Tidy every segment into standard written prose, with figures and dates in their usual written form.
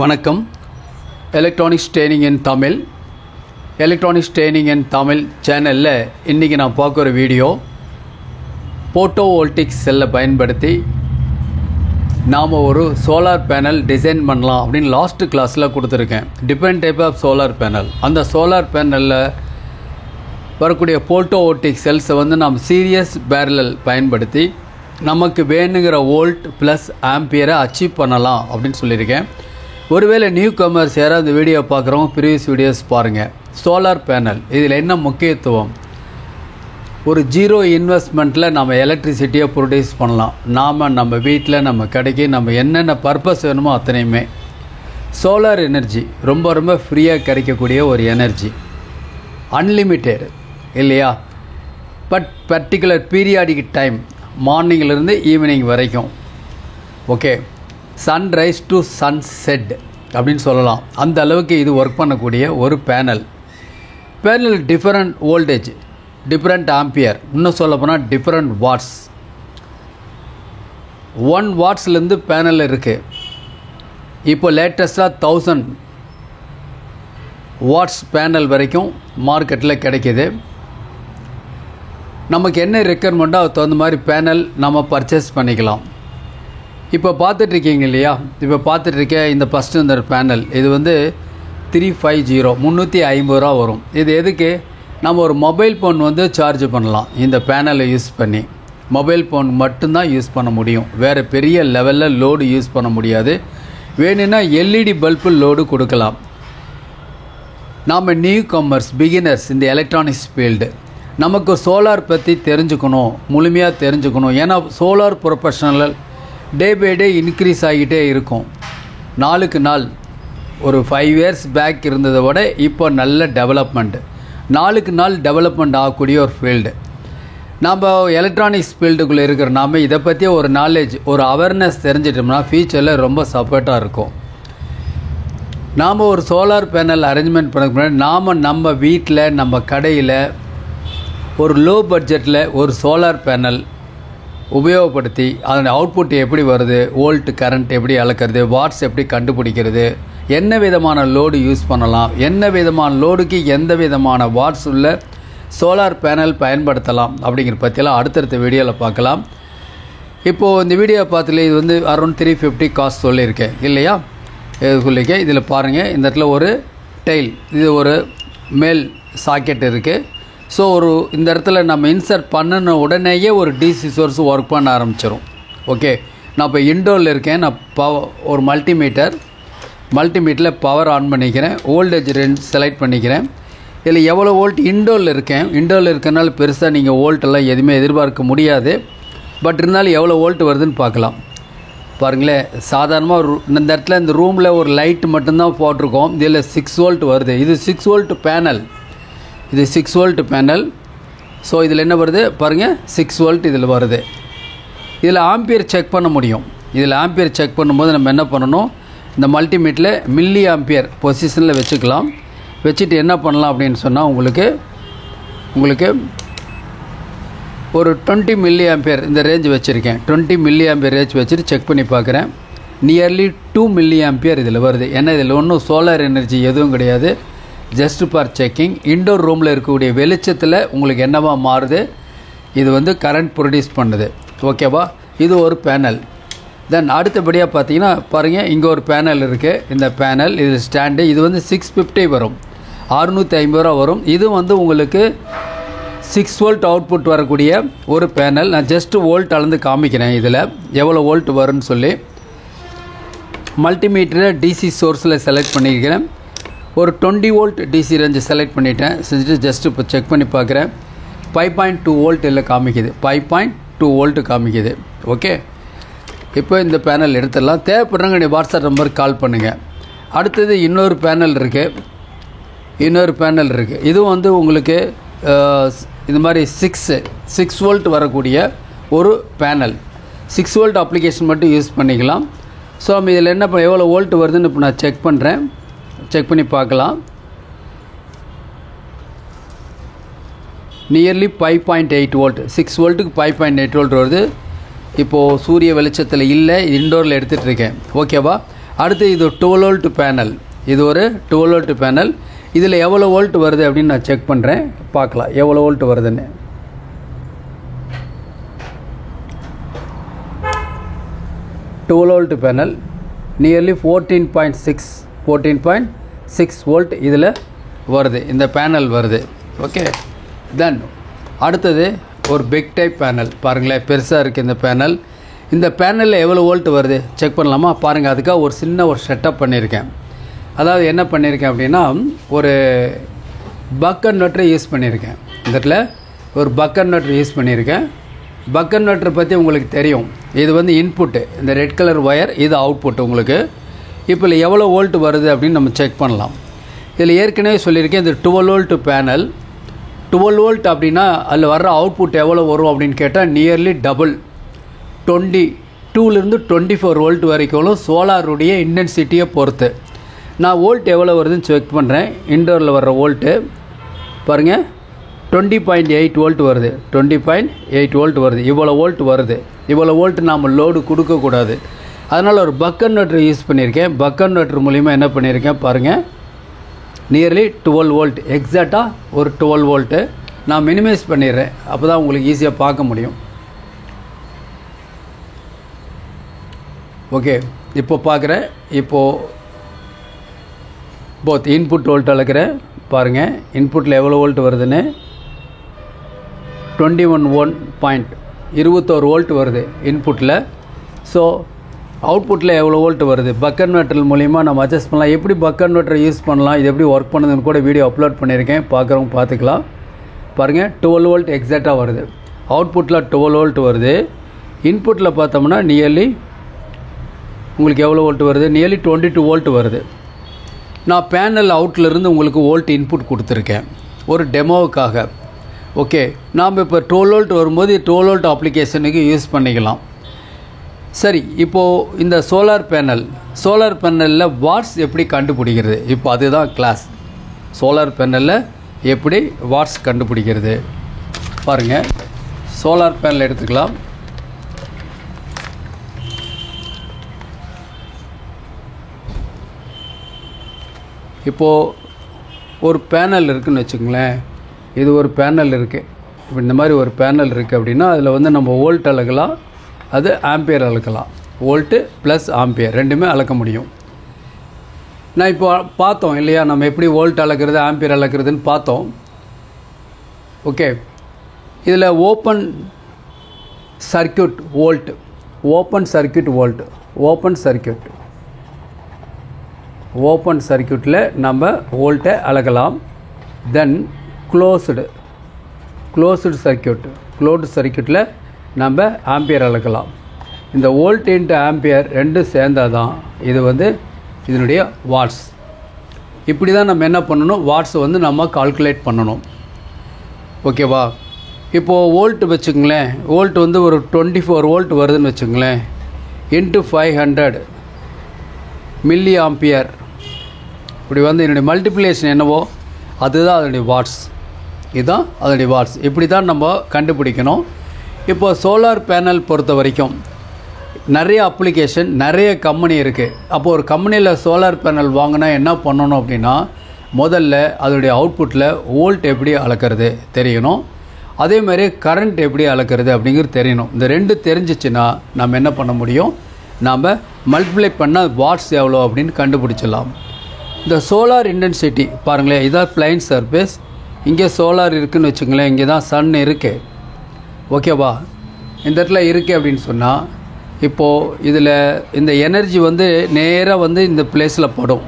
வணக்கம். Electronics training இன் தமிழ் சேனலில் இன்றைக்கி நான் பார்க்குற வீடியோ போட்டோவோல்டிக் செல்லை பயன்படுத்தி நாம் ஒரு சோலார் பேனல் டிசைன் பண்ணலாம் அப்படின்னு லாஸ்ட்டு கிளாஸில் கொடுத்துருக்கேன். Different type of solar panel. அந்த சோலார் பேனலில் வரக்கூடிய போட்டோவோல்டிக் செல்ஸை நாம் சீரியஸ் பேரலல் பயன்படுத்தி நமக்கு வேணுங்கிற வோல்ட் ப்ளஸ் ஆம்பியரை அச்சீவ் பண்ணலாம் அப்படின்னு சொல்லியிருக்கேன். ஒருவேளை நியூ கமர்ஸ் யாராவது இந்த வீடியோ பார்க்குறவங்க ப்ரீவியஸ் வீடியோஸ் பாருங்கள். சோலார் பேனல் இதில் என்ன முக்கியத்துவம்? ஒரு ஜீரோ இன்வெஸ்ட்மெண்ட்டில் நம்ம எலக்ட்ரிசிட்டியை ப்ரொடியூஸ் பண்ணலாம். நம்ம வீட்டில் நம்ம கடைக்கு நம்ம என்னென்ன பர்பஸ் வேணுமோ அத்தனையுமே. சோலார் எனர்ஜி ரொம்ப ஃப்ரீயாக கிடைக்கக்கூடிய ஒரு எனர்ஜி, அன்லிமிட்டெட் இல்லையா? பட் பர்டிகுலர் பீரியாடிக் டைம், மார்னிங்கிலிருந்து ஈவினிங் வரைக்கும். ஓகே, சன்ரைஸ் டு சன்செட் அப்படின்னு சொல்லலாம். அந்த அளவுக்கு இது ஒர்க் பண்ணக்கூடிய ஒரு panel. Different voltage, different ampere, இன்னும் சொல்ல போனால் டிஃப்ரெண்ட் வாட்ஸ். 1 வாட்ஸ்லேருந்து பேனல் இருக்குது. இப்போ லேட்டஸ்ட்டாக 1000 வாட்ஸ் பேனல் வரைக்கும் மார்க்கெட்டில் கிடைக்கிது. நமக்கு என்ன ரெக்குயர்மெண்ட்டோ அதுக்கு தகுந்த மாதிரி பேனல் நம்ம பர்ச்சேஸ் பண்ணிக்கலாம். இப்போ பார்த்துட்ருக்கீங்க இல்லையா? இப்போ பார்த்துட்ருக்க இந்த ஃபஸ்ட்டு இந்த பேனல் இது 350 350 ரூபா வரும். இது எதுக்கு? நம்ம ஒரு மொபைல் ஃபோன் சார்ஜ் பண்ணலாம். இந்த பேனலை யூஸ் பண்ணி மொபைல் ஃபோன் மட்டும்தான் யூஸ் பண்ண முடியும். வேறு பெரிய லெவலில் லோடு யூஸ் பண்ண முடியாது. வேணும்னா எல்இடி பல்பு லோடு கொடுக்கலாம். நாம் நியூ கமர்ஸ், பிகினர்ஸ் இந்த எலக்ட்ரானிக்ஸ் ஃபீல்டு. நமக்கு சோலார் பற்றி தெரிஞ்சுக்கணும், முழுமையாக தெரிஞ்சுக்கணும். ஏன்னா solar professional day by day increase ஆகிட்டே இருக்கும். நாளுக்கு நாள் ஒரு 5 இயர்ஸ் பேக் இருந்ததை விட இப்போ நல்ல டெவலப்மெண்ட், நாளுக்கு நாள் டெவலப்மெண்ட் ஆகக்கூடிய ஒரு ஃபீல்டு. நம்ம எலக்ட்ரானிக்ஸ் ஃபீல்டுக்குள்ளே இருக்கிற நாம் இதை பற்றி ஒரு நாலேஜ், ஒரு அவேர்னஸ் தெரிஞ்சிட்டோம்னா ஃபியூச்சரில் ரொம்ப சப்போர்ட்டாக இருக்கும். நாம் ஒரு சோலார் பேனல் அரேஞ்ச்மெண்ட் பண்ண முன்னாடி நம்ம வீட்டில் நம்ம கடையில் ஒரு லோ பட்ஜெட்டில் ஒரு சோலார் பேனல் உபயோகப்படுத்தி அதன் அவுட்புட் எப்படி வருது, வோல்ட் கரண்ட் எப்படி அளக்கிறது, வாட்ஸ் எப்படி கண்டுபிடிக்கிறது, என்ன விதமான லோடு யூஸ் பண்ணலாம், என்ன விதமான லோடுக்கு எந்த விதமான வாட்ஸ் உள்ள சோலார் பேனல் பயன்படுத்தலாம் அப்படிங்கிற பற்றியெல்லாம் அடுத்தடுத்த வீடியோவில் பார்க்கலாம். இப்போது இந்த வீடியோ பார்த்துல இது அரௌண்ட் 350 காஸ்ட் சொல்லியிருக்கேன் இல்லையா? சொல்லியிருக்கேன். இதில் பாருங்கள், இந்த இடத்துல ஒரு டெயில், இது ஒரு மேல் சாக்கெட் இருக்குது. ஸோ இந்த இடத்துல நம்ம இன்சர்ட் பண்ணின உடனேயே ஒரு டிசி சோர்ஸ் ஒர்க் பண்ண ஆரம்பிச்சிடும். ஓகே, நான் இப்போ இன்டோரில் இருக்கேன். நான் ஒரு மல்டிமீட்டரில் பவர் ஆன் பண்ணிக்கிறேன். வோல்டேஜ் ரேஞ்ச் செலக்ட் பண்ணிக்கிறேன். இதில் எவ்வளோ வோல்ட் இன்டோரில் இருக்கனால பெருசாக நீங்கள் வோல்ட்டெல்லாம் எதுவுமே எதிர்பார்க்க முடியாது. பட் இருந்தாலும் எவ்வளோ வோல்ட் வருதுன்னு பார்க்கலாம். பாருங்களேன், சாதாரணமாக இந்த இடத்துல இந்த ரூமில் ஒரு லைட் மட்டும்தான் போட்டிருக்கோம். இதில் 6 வோல்ட் வருது. இது 6 வோல்ட் பேனல். இது 6 வோல்ட் பேனல். ஸோ இதில் என்ன வருது பாருங்கள், 6 வோல்ட் இதில் வருது. இதில் ஆம்பியர் செக் பண்ண முடியும். இதில் ஆம்பியர் செக் பண்ணும்போது நம்ம என்ன பண்ணணும், இந்த மல்டிமீட்டரில் மில்லி ஆம்பியர் பொசிஷனில் வச்சுக்கலாம். வச்சுட்டு என்ன பண்ணலாம் அப்படின்னு சொன்னால் உங்களுக்கு ஒரு 20 மில்லி ஆம்பியர் இந்த ரேஞ்ச் வச்சுருக்கேன். 20 மில்லி ஆம்பியர் ரேஞ்ச் வச்சுட்டு செக் பண்ணி பார்க்குறேன். நியர்லி 2 மில்லி ஆம்பியர் இதில் வருது. ஏன்னா இதில் ஒன்றும் சோலார் எனர்ஜி எதுவும் கிடையாது. Just for checking. இன்டோர் ரூமில் இருக்கக்கூடிய வெளிச்சத்தில் உங்களுக்கு என்னவா மாறுது, இது கரண்ட் ப்ரொடியூஸ் பண்ணுது. ஓகேவா? இது ஒரு பேனல். தென் அடுத்தபடியாக பார்த்தீங்கன்னா பாருங்கள், இங்கே ஒரு பேனல் இருக்குது. இந்த பேனல் இது ஸ்டாண்டு. இது 650 வரும், 650 ரூபா வரும். இது உங்களுக்கு 6 வோல்ட் அவுட்புட் வரக்கூடிய ஒரு பேனல். நான் ஜஸ்ட்டு வோல்ட் அளந்து காமிக்கிறேன். இதில் எவ்வளோ வோல்ட் வரும்னு சொல்லி மல்டிமீட்டரை டிசி சோர்ஸில் செலக்ட் பண்ணிக்கிறேன். ஒரு 20 வோல்ட் டிசி ரேஞ்சு செலக்ட் பண்ணிட்டேன். செஞ்சுட்டு ஜஸ்ட்டு இப்போ செக் பண்ணி பார்க்குறேன். 5.2 வோல்ட் இல்லை காமிக்குது. 5.2 வோல்ட் காமிக்குது. ஓகே, இப்போ இந்த பேனல் எடுத்துடலாம். தேவைப்படுறவங்க நீ வாட்ஸ்அப் நம்பருக்கு கால் பண்ணுங்கள். அடுத்தது இன்னொரு பேனல் இருக்குது. இதுவும் உங்களுக்கு இது மாதிரி 6 வோல்ட் வரக்கூடிய ஒரு பேனல். 6 வோல்ட் அப்ளிகேஷன் மட்டும் யூஸ் பண்ணிக்கலாம். ஸோ நம்ம இதில் என்ன எவ்வளோ வோல்ட் வருதுன்னு இப்போ நான் செக் பண்ணுறேன். செக் பண்ணி பார்க்கலாம். நியர்லி 5.8 வோல்ட், 6 வோல்ட்டுக்கு 5.8 வோல்ட் வருது. இப்போது சூரிய வெளிச்சத்தில் இல்லை, இன்டோரில் எடுத்துகிட்டு இருக்கேன். ஓகேவா? அடுத்து இது 12 வோல்ட் பேனல். இது ஒரு 12 வோல்ட் பேனல். இதில் எவ்வளோ வோல்ட் வருது அப்படின்னு நான் செக் பண்ணுறேன், பார்க்கலாம் எவ்வளோ வோல்ட் வருதுன்னு. வோல்ட் பேனல் நியர்லி 14.6 வோல்ட் இதில் வருது, இந்த பேனல் வருது. ஓகே, தென் அடுத்தது ஒரு பிக் டைப் பேனல். பாருங்களேன், பெருசாக இருக்குது இந்த பேனல். இந்த பேனலில் எவ்வளோ வோல்ட் வருது செக் பண்ணலாமா? பாருங்கள், அதுக்காக ஒரு சின்ன ஒரு செட்டப் பண்ணியிருக்கேன். அதாவது என்ன பண்ணியிருக்கேன் அப்படின்னா, ஒரு பக் கன்வெர்ட்டரை யூஸ் பண்ணியிருக்கேன். இந்த இடத்துல ஒரு பக் கன்வெர்ட்டர் யூஸ் பண்ணியிருக்கேன். பக் கன்வெர்ட்டரை பற்றி உங்களுக்கு தெரியும். இது வந்து இன்புட்டு, இந்த ரெட் கலர் ஒயர், இது அவுட்புட் உங்களுக்கு. இப்போ எவ்வளோ வோல்ட் வருது அப்படின்னு நம்ம செக் பண்ணலாம். இதில் ஏற்கனவே சொல்லியிருக்கேன், இது 12 வோல்ட் பேனல். 12 வோல்ட் அப்படின்னா அதில் வர்ற அவுட்புட் எவ்வளோ வரும் அப்படின்னு கேட்டால் நியர்லி டபுள், 22லேருந்து 24 வோல்ட் வரைக்கும் சோலாருடைய இன்டென்சிட்டியை பொறுத்து. நான் வோல்ட் எவ்வளோ வருதுன்னு செக் பண்ணுறேன். இன்டோரில் வர்ற வோல்ட்டு பாருங்கள், 20.8 வோல்ட் வருது. 20.8 வோல்ட் வருது. இவ்வளோ வோல்ட் வருது. இவ்வளோ வோல்ட் நாம் லோடு கொடுக்கக்கூடாது. அதனால் ஒரு பக் கன்வெர்ட்டர் யூஸ் பண்ணியிருக்கேன். பக் கன்வெர்ட்டர் மூலிமா என்ன பண்ணியிருக்கேன் பாருங்கள், நியர்லி 12 வோல்ட், எக்ஸாக்டாக ஒரு 12 வோல்ட்டு. நான் மினிமைஸ் பண்ணிடுறேன், அப்போ தான் உங்களுக்கு ஈஸியாக பார்க்க முடியும். ஓகே, இப்போ பார்க்குறேன். இப்போது போத் இன்புட் வோல்ட் அளக்கிறேன். பாருங்கள், இன்புட்டில் எவ்வளோ வோல்ட் வருதுன்னு. 21 வோல்ட் வருது இன்புட்டில். ஸோ அவுட்புட்டில் எவ்வளோ வோல்ட் வருது? பக் கன்வெர்ட்டர் மூலிமா நம்ம அட்ஜஸ்ட் பண்ணலாம். எப்படி பக் கன்வெர்ட்டர் யூஸ் பண்ணலாம், இது எப்படி ஒர்க் பண்ணுதுன்னு கூட வீடியோ அப்லோட் பண்ணியிருக்கேன், பார்க்குறவங்க பார்த்துக்கலாம். பாருங்கள், 12 வோல்ட் எக்ஸாக்டாக வருது. அவுட்புட்டில் 12 வோல்ட் வருது. இன்புட்டில் பார்த்தோம்னா நியர்லி உங்களுக்கு எவ்வளோ வோல்ட் வருது? நியர்லி 22 வோல்ட் வருது. நான் பேனல் அவுட்லேருந்து உங்களுக்கு வோல்ட் இன்புட் கொடுத்துருக்கேன் ஒரு டெமோவுக்காக. ஓகே, நாம் இப்போ 12 வோல்ட் வரும்போது 12 வோல்ட் அப்ளிகேஷனுக்கு யூஸ் பண்ணிக்கலாம். சரி, இப்போது இந்த சோலார் பேனலில் வாட்ஸ் எப்படி கண்டுபிடிக்கிறது? இப்போ அதுதான் கிளாஸ். சோலார் பேனலில் எப்படி வாட்ஸ் கண்டுபிடிக்கிறது பாருங்கள். சோலார் பேனல் எடுத்துக்கலாம். இப்போது ஒரு பேனல் இருக்குதுன்னு வச்சுங்களேன். இது ஒரு பேனல் இருக்குது. இப்போ இந்த மாதிரி ஒரு பேனல் இருக்குது அப்படின்னா அதில் வந்து நம்ம வோல்ட் அளக்கலாம், அது ஆம்பியர் அளக்கலாம். வோல்ட்டு ப்ளஸ் ஆம்பியர் ரெண்டுமே அளக்க முடியும். நான் இப்போ பார்த்தோம் இல்லையா, நம்ம எப்படி வோல்ட் அளக்கிறது ஆம்பியர் அளக்கிறதுன்னு பார்த்தோம். ஓகே, இதில் ஓப்பன் சர்க்யூட் வோல்ட், ஓப்பன் சர்க்யூட்டில் நம்ம வோல்ட்டை அளக்கலாம். தென் க்ளோஸ்டு சர்க்யூட்டில் நம்ம ஆம்பியர் அளக்கலாம். இந்த வோல்ட் இன்ட்டு ஆம்பியர் ரெண்டும் சேர்ந்தால் தான் இது வந்து இதனுடைய வாட்ஸ். இப்படி தான் நம்ம என்ன பண்ணணும், வாட்ஸ் வந்து நம்ம கால்குலேட் பண்ணணும். ஓகேவா? இப்போது வோல்ட் வச்சுங்களேன், வோல்ட் வந்து ஒரு 24 வோல்ட் வருதுன்னு வச்சுங்களேன். Into 500 milli ampere. இப்படி வந்து என்னுடைய மல்டிப்ளிகேஷன் என்னவோ அதுதான் அதனுடைய வாட்ஸ். இதுதான் அதனுடைய வாட்ஸ். இப்படி தான் நம்ம கண்டுபிடிக்கணும். இப்போ சோலார் பேனல் பொறுத்த வரைக்கும் நிறைய அப்ளிகேஷன், நிறைய கம்பெனி இருக்குது. அப்போது ஒரு கம்பெனியில் சோலார் பேனல் வாங்கினா என்ன பண்ணணும் அப்படின்னா, முதல்ல அதனுடைய அவுட்புட்டில் வோல்ட் எப்படி அளக்கிறது தெரியணும். அதே மாதிரி கரண்ட் எப்படி அளக்கிறது அப்படிங்கிறது தெரியணும். இந்த ரெண்டு தெரிஞ்சிச்சுன்னா நம்ம என்ன பண்ண முடியும், நாம் மல்டிப்ளை பண்ணால் வாட்ஸ் எவ்வளோ அப்படின்னு கண்டுபிடிச்சிடலாம். இந்த சோலார் இன்டென்சிட்டி பாருங்களேன், இதான் பிளைன் சர்ஃபேஸ். இங்கே சோலார் இருக்குதுன்னு வச்சுங்களேன். இங்கே தான் சன் இருக்குது. ஓகேவா? இந்த இடத்துல இருக்குது அப்படின்னு சொன்னால், இப்போது இதில் இந்த எனர்ஜி வந்து நேராக வந்து இந்த பிளேஸில் படும்.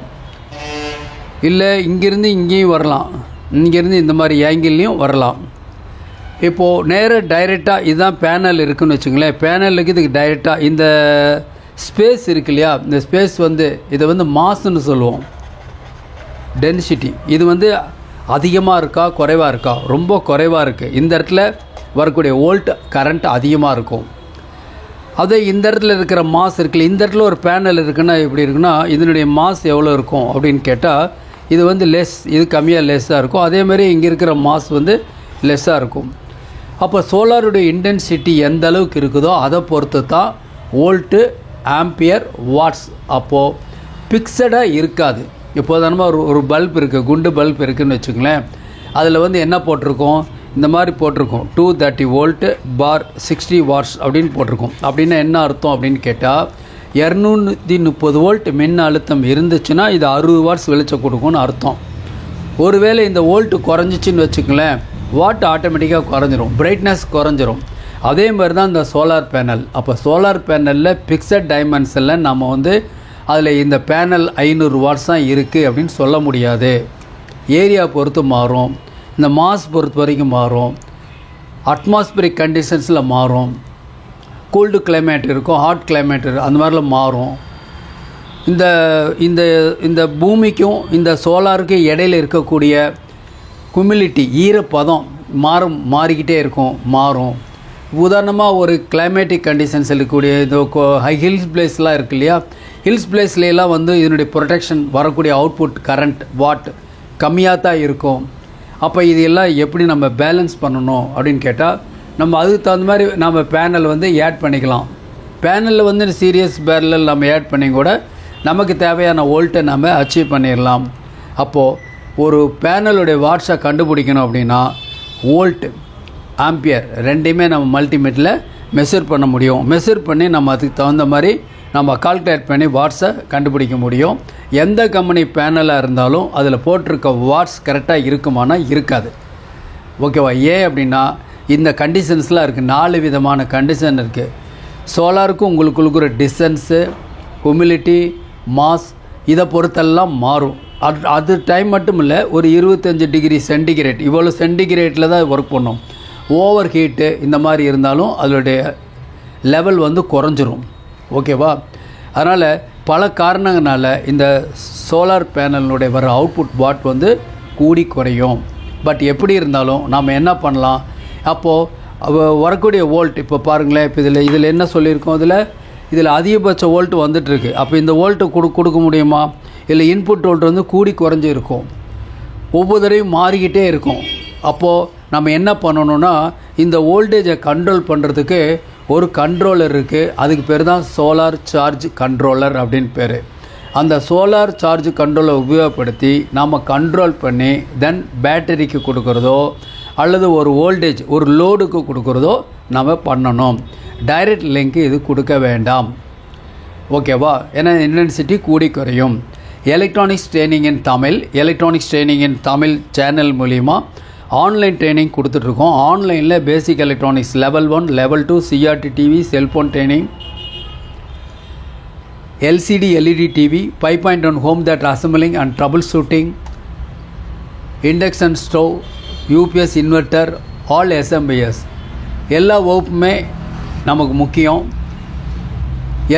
இல்லை இங்கேருந்து இங்கேயும் வரலாம், இங்கேருந்து இந்த மாதிரி ஆங்கிள்லேயும் வரலாம். இப்போது நேராக டைரெக்டாக இதுதான் பேனல் இருக்குதுன்னு வச்சுங்களேன். பேனலுக்கு இதுக்கு டைரெக்டாக இந்த ஸ்பேஸ் இருக்கு இல்லையா, இந்த ஸ்பேஸ் வந்து இதை வந்து மாஸ்ன்னு சொல்லுவோம், டென்சிட்டி. இது வந்து அதிகமாக இருக்கா குறைவாக இருக்கா? ரொம்ப குறைவாக இருக்குது. இந்த இடத்துல வரக்கூடிய வோல்ட் கரண்ட் அதிகமாக இருக்கும். அதே இந்த இடத்துல இருக்கிற மாஸ் இருக்குல்ல, இந்த இடத்துல ஒரு பேனல் இருக்குன்னா எப்படி இருக்குன்னா, இதனுடைய மாஸ் எவ்வளோ இருக்கும் அப்படின்னு கேட்டால் இது வந்து லெஸ், இது கம்மியாக லெஸ்ஸாக இருக்கும். அதேமாதிரி இங்கே இருக்கிற மாஸ் வந்து லெஸ்ஸாக இருக்கும். அப்போ சோலாருடைய இன்டென்சிட்டி எந்த அளவுக்கு இருக்குதோ அதை பொறுத்து தான் வோல்ட்டு, ஆம்பியர், வாட்ஸ். அப்போது ஃபிக்ஸடாக இருக்காது. இப்போதானமாக ஒரு பல்ப் இருக்குது, குண்டு பல்ப் இருக்குதுன்னு வச்சுங்களேன். அதில் வந்து என்ன போட்டிருக்கோம், இந்த மாதிரி போட்டிருக்கோம் 230 வோல்ட்டு பார் 60 வாட்ஸ் அப்படின்னு போட்டிருக்கோம். அப்படின்னா என்ன அர்த்தம் அப்படின்னு கேட்டால் 230 வோல்ட் மின் அழுத்தம் இருந்துச்சுன்னா இது 60 வாட்ஸ் வெளிச்சம் கொடுக்கும்னு அர்த்தம். ஒருவேளை இந்த வோல்ட்டு குறைஞ்சிச்சின்னு வச்சுக்கங்களேன், வாட் ஆட்டோமேட்டிக்காக குறைஞ்சிரும், பிரைட்னஸ் குறைஞ்சிரும். அதே மாதிரி தான் இந்த சோலார் பேனல். அப்போ சோலார் பேனலில் ஃபிக்ஸட் டைமென்ஷனில் நம்ம வந்து அதில் இந்த பேனல் 500 வாட்ஸ் தான் இருக்குது அப்படின்னு சொல்ல முடியாது. ஏரியா பொறுத்து மாறும், இந்த மாஸ் பொறுத்த வரைக்கும் மாறும், அட்மாஸ்பியரிக் கண்டிஷன்ஸில் மாறும், கோல்டு கிளைமேட் இருக்கும், ஹாட் கிளைமேட் அந்த மாதிரிலாம் மாறும். இந்த இந்த இந்த பூமிக்கும் இந்த சோலாருக்கு இடையில் இருக்கக்கூடிய ஹியூமிடிட்டி ஈரப்பதம் மாறிக்கிட்டே இருக்கும், மாறும். உதாரணமாக ஒரு கிளைமேட்டிக் கண்டிஷன்ஸ் இருக்கக்கூடிய இந்த ஹில்ஸ் பிளேஸ்லாம் இருக்குது இல்லையா, ஹில்ஸ் பிளேஸ்லாம் வந்து இதனுடைய ப்ரொடெக்ஷன் வரக்கூடிய அவுட்புட் கரண்ட் வாட் கம்மியாக தான் இருக்கும். அப்போ இது எல்லாம் எப்படி நம்ம பேலன்ஸ் பண்ணணும் அப்படின்னு கேட்டால் நம்ம அதுக்கு தகுந்த மாதிரி நம்ம பேனல் வந்து ஆட் பண்ணிக்கலாம். பேனலில் வந்து சீரியஸ் பேரலில் நம்ம ஆட் பண்ணி கூட நமக்கு தேவையான வோல்ட்டை நம்ம அச்சீவ் பண்ணிடலாம். அப்போது ஒரு பேனலுடைய வாட்ஸை கண்டுபிடிக்கணும் அப்படின்னா வோல்ட் ஆம்பியர் ரெண்டையுமே நம்ம மல்டிமீட்டரில் மெஷர் பண்ண முடியும். மெஷர் பண்ணி நம்ம அதுக்கு தகுந்த மாதிரி நம்ம கால்குலேட் பண்ணி வாட்ஸை கண்டுபிடிக்க முடியும். எந்த கம்பெனி பேனலாக இருந்தாலும் அதில் போட்டிருக்க வாட்ஸ் கரெக்டாக இருக்குமானா இருக்காது. ஓகேவா? ஏன் அப்படின்னா இந்த கண்டிஷன்ஸ்லாம் இருக்குது, 4 விதமான கண்டிஷன் இருக்குது. சோலாருக்கும் உங்களுக்கு இருக்கிற டிஸ்டன்ஸு, ஹியூமிடிட்டி, மாஸ் இதை பொறுத்தெல்லாம் மாறும். அது டைம் மட்டும் இல்லை, ஒரு 25 டிகிரி சென்டிகிரேட் இவ்வளோ சென்டிகிரேட்டில் தான் ஒர்க் பண்ணும். ஓவர் ஹீட்டு இந்த மாதிரி இருந்தாலும் அதனுடைய லெவல் வந்து குறைஞ்சிரும். ஓகேவா? அதனால் பல காரணங்களால் இந்த சோலார் பேனலினுடைய வர அவுட்புட் வாட் வந்து கூடி குறையும். பட் எப்படி இருந்தாலும் நாம் என்ன பண்ணலாம், அப்போது வரக்கூடிய வோல்ட் இப்போ பாருங்களேன், இப்போ இதில் என்ன சொல்லியிருக்கோம், இதில் அதிகபட்ச வோல்ட் வந்துட்டுருக்கு. அப்போ இந்த வோல்ட்டு கொடுக்க முடியுமா? இதில் இன்புட் வோல்ட் வந்து கூடி குறைஞ்சி இருக்கும், ஒவ்வொரு தடவையும் மாறிக்கிட்டே இருக்கும். அப்போது நம்ம என்ன பண்ணணும்னா இந்த வோல்டேஜை கண்ட்ரோல் பண்ணுறதுக்கு ஒரு கண்ட்ரோலர் இருக்குது. அதுக்கு பேர் தான் சோலார் சார்ஜ் கண்ட்ரோலர் அப்படின்னு பேர். அந்த சோலார் சார்ஜ் கண்ட்ரோலை உபயோகப்படுத்தி நாம் கண்ட்ரோல் பண்ணி தென் பேட்டரிக்கு கொடுக்குறதோ அல்லது ஒரு வோல்டேஜ் ஒரு லோடுக்கு கொடுக்குறதோ நம்ம பண்ணணும். டைரக்ட் லிங்க் இது கொடுக்க வேண்டாம். ஓகேவா? ஏன்னா இன்டென்சிட்டி கூடி குறையும். Electronics training in Tamil channel மூலிமா ஆன்லைன் ட்ரைனிங் கொடுத்துட்ருக்கோம். ஆன்லைனில் basic electronics level 1 level 2 CRT TV, cellphone training, LCD LED TV, 5.1 home theatre assembling and troubleshooting, induction stove, UPS inverter, all SMPS எல்லா வகுப்புமே நமக்கு முக்கியம்.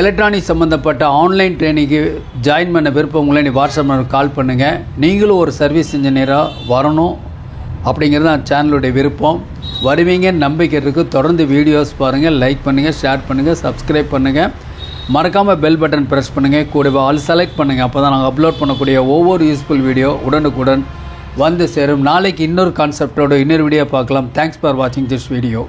எலக்ட்ரானிக் சம்மந்தப்பட்ட ஆன்லைன் ட்ரைனிங்கு ஜாயின் பண்ண விருப்பவங்களை நீ வாட்ஸ்அப் நம்பருக்கு கால் பண்ணுங்கள். நீங்களும் ஒரு சர்வீஸ் இன்ஜினியராக வரணும் அப்படிங்கிறது தான் சேனலுடைய விருப்பம். வருவீங்கன்னு நம்பிக்கை இருக்குது. தொடர்ந்து வீடியோஸ் பாருங்கள், லைக் பண்ணுங்கள், ஷேர் பண்ணுங்கள், சப்ஸ்கிரைப் பண்ணுங்கள். மறக்காமல் பெல் பட்டன் ப்ரெஸ் பண்ணுங்கள். கூடவே ஆல் செலக்ட் பண்ணுங்கள். அப்போ தான் நாங்கள் அப்லோட் பண்ணக்கூடிய ஒவ்வொரு யூஸ்ஃபுல் வீடியோ உடனுக்குடன் வந்து சேரும். நாளைக்கு இன்னொரு கான்செப்டோட இன்னொரு வீடியோ பார்க்கலாம். தேங்க்ஸ் ஃபார் வாட்சிங் திஸ் வீடியோ.